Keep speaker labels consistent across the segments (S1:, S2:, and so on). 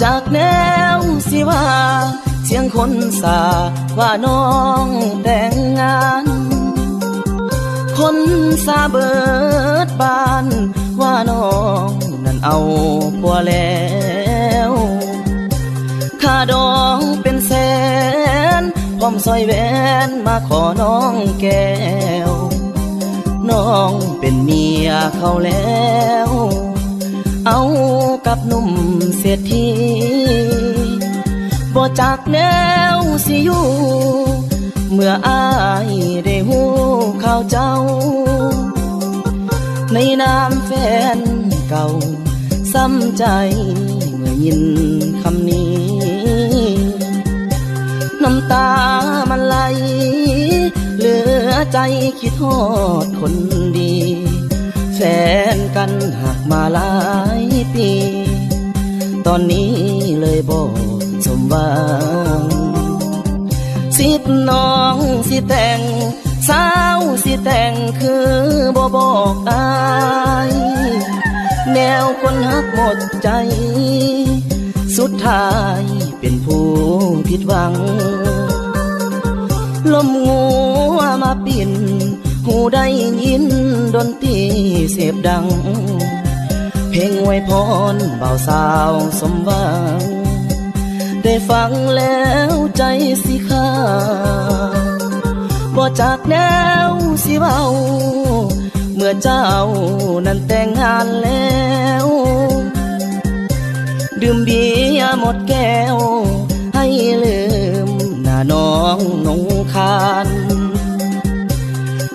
S1: จากแนวสิว่าเสียงคนสาว่าน้องแต่งงานคนสาเบิดบานว่าน้องนั้นเอาผัวแล้วค่าดองเป็นแสนพร้อมสร้อยแหวนมาขอน้องแก้วน้องเป็นเมียเขาแล้วเอากับหนุ่มเศรษฐีบ่จากแนวสิอยู่เมื่ออายได้หูข่าวเจ้าในนามแฟนเก่าซ้ำใจเมื่อยินคำนี้น้ำตามันไหลเหลือใจคิดทอดคนดีแฟนกันหักมาหลายปีตอนนี้เลยบอกสมหวังสิบน้องสิแต่งสาวสิแต่งคือบ่บอกอายแนวคนหักหมดใจสุดท้ายเป็นผู้ผิดหวังลมงัวมาปิ่นหูได้ยินดนตรีเสียบดังเพลงอวยพรบ่าวสาวสมหวังได้ฟังแล้วใจสิขาดบ่จากแนวสิเว้าเมื่อเจ้านั้นแต่งงานแล้วดื่มเบียร์หมดแก้วให้ลืมหน้าน้องนงคาน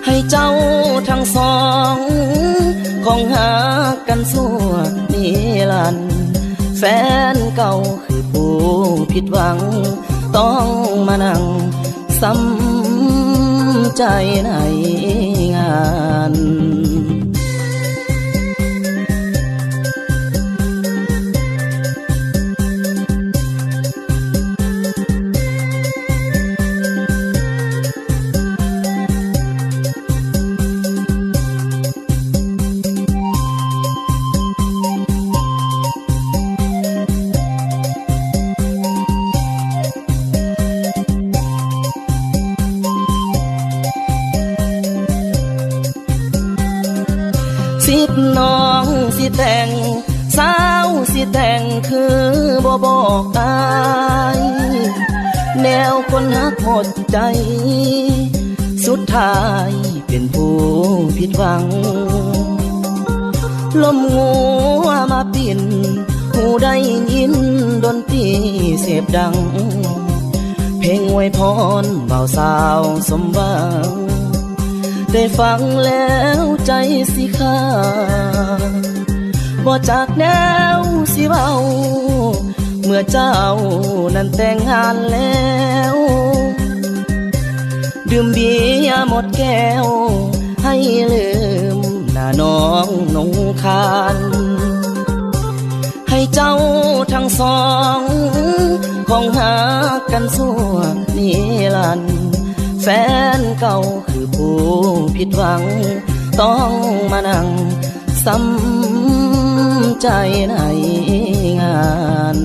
S1: ให้เจ้าทั้งสองของหากันสั่วนิรันดร์แฟนเก่าคือผู้ผิดหวังต้องมานั่งซ้ำใจในงานสิบน้องสิแต่งสาวสิแต่งคือบ่บอกอายแนวคนหักหมดใจสุดท้ายเป็นผู้ผิดหวังลมงัวมาปิ่นหูได้ยินดนตรีเสียบดังเพลงอวยพรบ่าวสาวสมหวังได้ฟังแล้วใจสิขาดบ่จากแนวสิเว้าเมื่อเจ้านั้นแต่งงานแล้วดื่มเบียร์หมดแก้วให้ลืมหน้าน้องนงคานให้เจ้าทั้งสองของหากันสั่วนิรันดร์แฟนเก่าคือผู้ผิดหวังต้องมานั่งซ้ำใจในงาน